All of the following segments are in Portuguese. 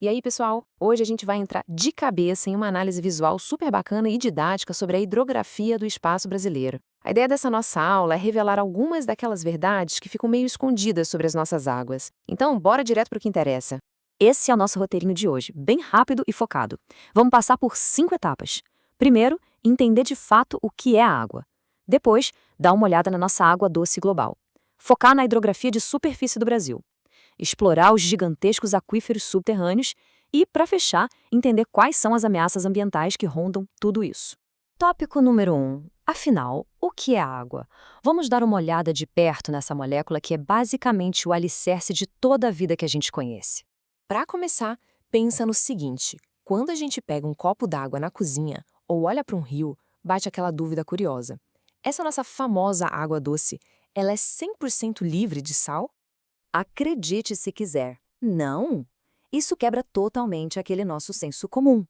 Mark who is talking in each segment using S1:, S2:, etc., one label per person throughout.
S1: E aí, pessoal? Hoje a gente vai entrar de cabeça em uma análise visual super bacana e didática sobre a hidrografia do espaço brasileiro. A ideia dessa nossa aula é revelar algumas daquelas verdades que ficam meio escondidas sobre as nossas águas. Então, bora direto para o que interessa.
S2: Esse é o nosso roteirinho de hoje, bem rápido e focado. Vamos passar por 5 etapas. Primeiro, entender de fato o que é a água. Depois, dar uma olhada na nossa água doce global. Focar na hidrografia de superfície do Brasil. Explorar os gigantescos aquíferos subterrâneos e, para fechar, entender quais são as ameaças ambientais que rondam tudo isso. Tópico número 1. Afinal, o que é a água? Vamos dar uma olhada de perto nessa molécula que é basicamente o alicerce de toda a vida que a gente conhece.
S1: Para começar, pensa no seguinte: quando a gente pega um copo d'água na cozinha ou olha para um rio, bate aquela dúvida curiosa. Essa nossa famosa água doce, ela é 100% livre de sal?
S2: Acredite se quiser. Não! Isso quebra totalmente aquele nosso senso comum.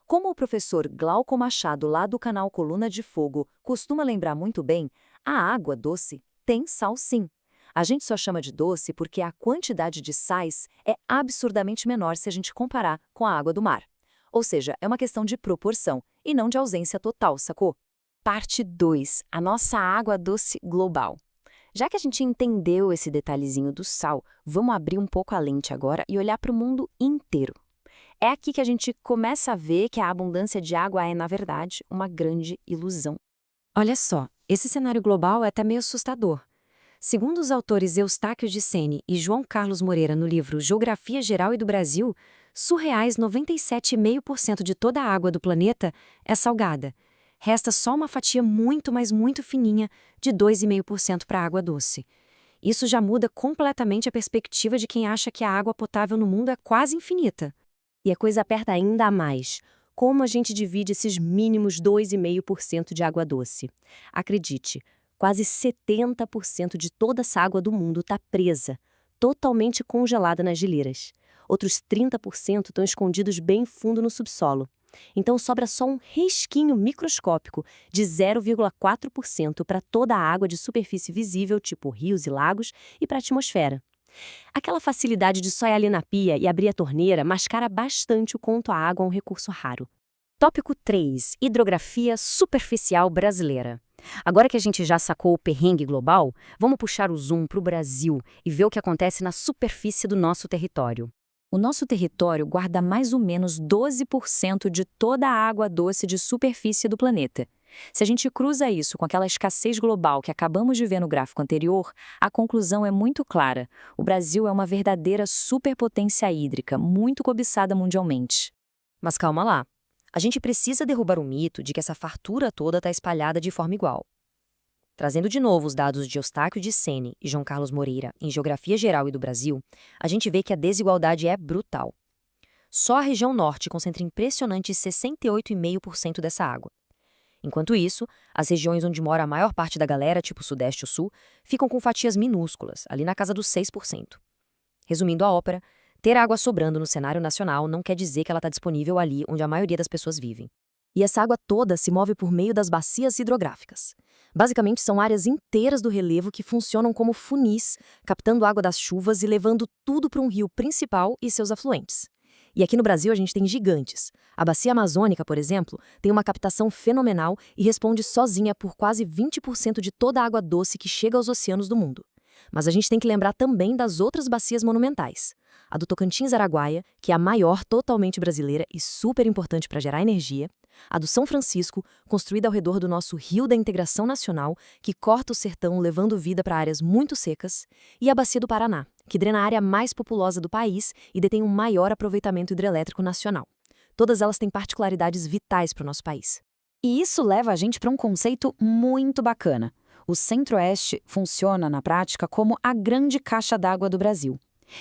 S2: Como o professor Glauco Machado, lá do canal Coluna de Fogo, costuma lembrar muito bem, a água doce tem sal sim. A gente só chama de doce porque a quantidade de sais é absurdamente menor se a gente comparar com a água do mar. Ou seja, é uma questão de proporção e não de ausência total, sacou?
S1: Parte 2: a nossa água doce global. Já que a gente entendeu esse detalhezinho do sal, vamos abrir um pouco a lente agora e olhar para o mundo inteiro. É aqui que a gente começa a ver que a abundância de água é, na verdade, uma grande ilusão.
S2: Olha só, esse cenário global é até meio assustador. Segundo os autores Eustáquio de Sene e João Carlos Moreira no livro Geografia Geral e do Brasil, surreais 97,5% de toda a água do planeta é salgada. Resta só uma fatia muito, mas muito fininha de 2,5% para a água doce. Isso já muda completamente a perspectiva de quem acha que a água potável no mundo é quase infinita.
S3: E a coisa aperta ainda mais. Como a gente divide esses mínimos 2,5% de água doce? Acredite, quase 70% de toda essa água do mundo está presa, totalmente congelada nas geleiras. Outros 30% estão escondidos bem fundo no subsolo. Então sobra só um risquinho microscópico de 0,4% para toda a água de superfície visível, tipo rios e lagos, e para a atmosfera. Aquela facilidade de só ir ali na pia e abrir a torneira mascara bastante o quanto a água é um recurso raro.
S2: Tópico 3. Hidrografia superficial brasileira. Agora que a gente já sacou o perrengue global, vamos puxar o zoom para o Brasil e ver o que acontece na superfície do nosso território. O nosso território guarda mais ou menos 12% de toda a água doce de superfície do planeta. Se a gente cruza isso com aquela escassez global que acabamos de ver no gráfico anterior, a conclusão é muito clara. O Brasil é uma verdadeira superpotência hídrica, muito cobiçada mundialmente. Mas calma lá. A gente precisa derrubar o mito de que essa fartura toda está espalhada de forma igual. Trazendo de novo os dados de Eustáquio de Sene e João Carlos Moreira em Geografia Geral e do Brasil, a gente vê que a desigualdade é brutal. Só a região norte concentra impressionantes 68,5% dessa água. Enquanto isso, as regiões onde mora a maior parte da galera, tipo Sudeste ou Sul, ficam com fatias minúsculas, ali na casa dos 6%. Resumindo a ópera, ter água sobrando no cenário nacional não quer dizer que ela está disponível ali onde a maioria das pessoas vivem. E essa água toda se move por meio das bacias hidrográficas. Basicamente, são áreas inteiras do relevo que funcionam como funis, captando água das chuvas e levando tudo para um rio principal e seus afluentes. E aqui no Brasil a gente tem gigantes. A Bacia Amazônica, por exemplo, tem uma captação fenomenal e responde sozinha por quase 20% de toda a água doce que chega aos oceanos do mundo. Mas a gente tem que lembrar também das outras bacias monumentais. A do Tocantins-Araguaia, que é a maior totalmente brasileira e super importante para gerar energia. A do São Francisco, construída ao redor do nosso Rio da Integração Nacional, que corta o sertão levando vida para áreas muito secas. E a Bacia do Paraná, que drena a área mais populosa do país e detém um maior aproveitamento hidrelétrico nacional. Todas elas têm particularidades vitais para o nosso país.
S4: E isso leva a gente para um conceito muito bacana. O Centro-Oeste funciona, na prática, como a grande caixa d'água do Brasil.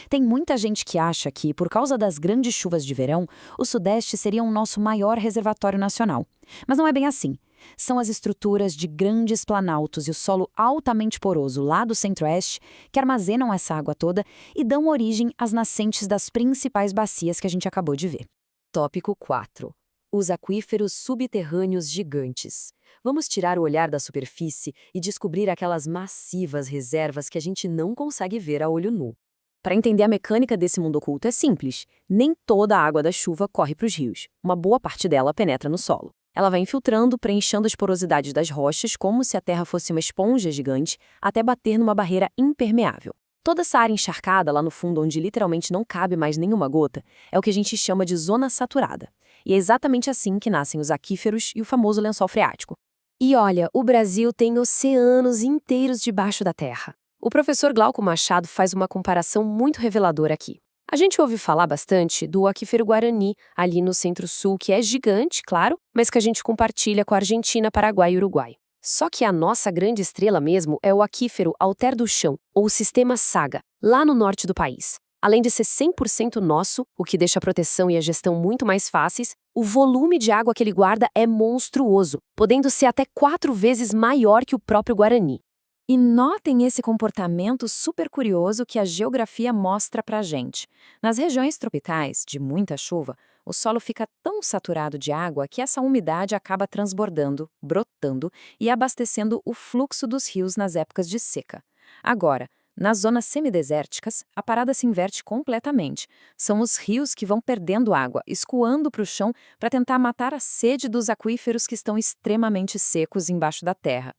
S4: Tem muita gente que acha que, por causa das grandes chuvas de verão, o Sudeste seria o nosso maior reservatório nacional. Mas não é bem assim. São as estruturas de grandes planaltos e o solo altamente poroso lá do Centro-Oeste que armazenam essa água toda e dão origem às nascentes das principais bacias que a gente acabou de ver.
S2: Tópico 4. Os aquíferos subterrâneos gigantes. Vamos tirar o olhar da superfície e descobrir aquelas massivas reservas que a gente não consegue ver a olho nu.
S3: Para entender a mecânica desse mundo oculto é simples. Nem toda a água da chuva corre para os rios. Uma boa parte dela penetra no solo. Ela vai infiltrando, preenchendo as porosidades das rochas como se a terra fosse uma esponja gigante, até bater numa barreira impermeável. Toda essa área encharcada lá no fundo, onde literalmente não cabe mais nenhuma gota, é o que a gente chama de zona saturada. E é exatamente assim que nascem os aquíferos e o famoso lençol freático. E olha, o Brasil tem oceanos inteiros debaixo da terra. O professor Glauco Machado faz uma comparação muito reveladora aqui. A gente ouve falar bastante do aquífero Guarani, ali no Centro-Sul, que é gigante, claro, mas que a gente compartilha com a Argentina, Paraguai e Uruguai. Só que a nossa grande estrela mesmo é o aquífero Alter do Chão, ou Sistema Saga, lá no norte do país. Além de ser 100% nosso, o que deixa a proteção e a gestão muito mais fáceis, o volume de água que ele guarda é monstruoso, podendo ser até 4 vezes maior que o próprio Guarani.
S4: E notem esse comportamento super curioso que a geografia mostra pra gente. Nas regiões tropicais, de muita chuva, o solo fica tão saturado de água que essa umidade acaba transbordando, brotando e abastecendo o fluxo dos rios nas épocas de seca. Agora, nas zonas semidesérticas, a parada se inverte completamente. São os rios que vão perdendo água, escoando para o chão para tentar matar a sede dos aquíferos que estão extremamente secos embaixo da terra.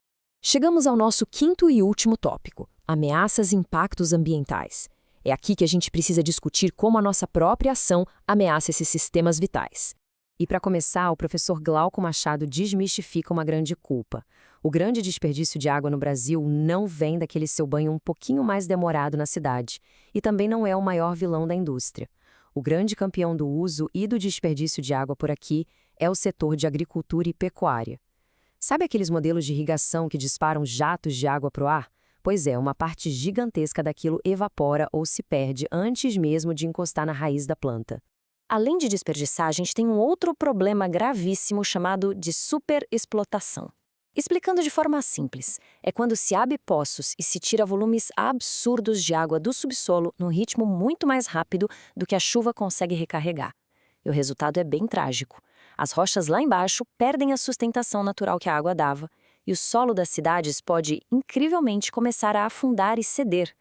S3: Chegamos ao nosso quinto e último tópico, ameaças e impactos ambientais. É aqui que a gente precisa discutir como a nossa própria ação ameaça esses sistemas vitais. E para começar, o professor Glauco Machado desmistifica uma grande culpa. O grande desperdício de água no Brasil não vem daquele seu banho um pouquinho mais demorado na cidade, e também não é o maior vilão da indústria. O grande campeão do uso e do desperdício de água por aqui é o setor de agricultura e pecuária. Sabe aqueles modelos de irrigação que disparam jatos de água para o ar? Pois é, uma parte gigantesca daquilo evapora ou se perde antes mesmo de encostar na raiz da planta. Além de desperdiçar, a gente tem um outro problema gravíssimo chamado de superexplotação. Explicando de forma simples, é quando se abre poços e se tira volumes absurdos de água do subsolo num ritmo muito mais rápido do que a chuva consegue recarregar. E o resultado é bem trágico. As rochas lá embaixo perdem a sustentação natural que a água dava, e o solo das cidades pode, incrivelmente, começar a afundar e ceder.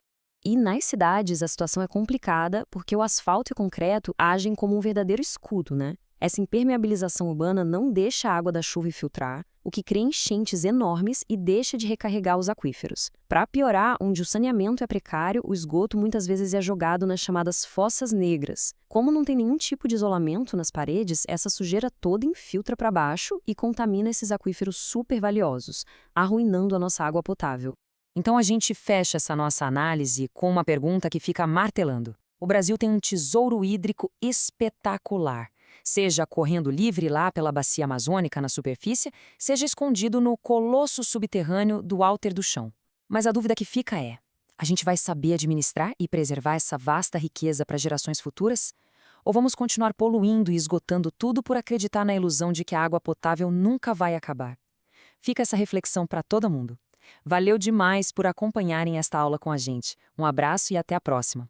S3: E nas cidades a situação é complicada porque o asfalto e o concreto agem como um verdadeiro escudo, né? Essa impermeabilização urbana não deixa a água da chuva infiltrar, o que cria enchentes enormes e deixa de recarregar os aquíferos. Para piorar, onde o saneamento é precário, o esgoto muitas vezes é jogado nas chamadas fossas negras. Como não tem nenhum tipo de isolamento nas paredes, essa sujeira toda infiltra para baixo e contamina esses aquíferos super valiosos, arruinando a nossa água potável.
S2: Então a gente fecha essa nossa análise com uma pergunta que fica martelando. O Brasil tem um tesouro hídrico espetacular. Seja correndo livre lá pela bacia amazônica na superfície, seja escondido no colosso subterrâneo do Alter do Chão. Mas a dúvida que fica é: a gente vai saber administrar e preservar essa vasta riqueza para gerações futuras? Ou vamos continuar poluindo e esgotando tudo por acreditar na ilusão de que a água potável nunca vai acabar? Fica essa reflexão para todo mundo. Valeu demais por acompanharem esta aula com a gente. Um abraço e até a próxima.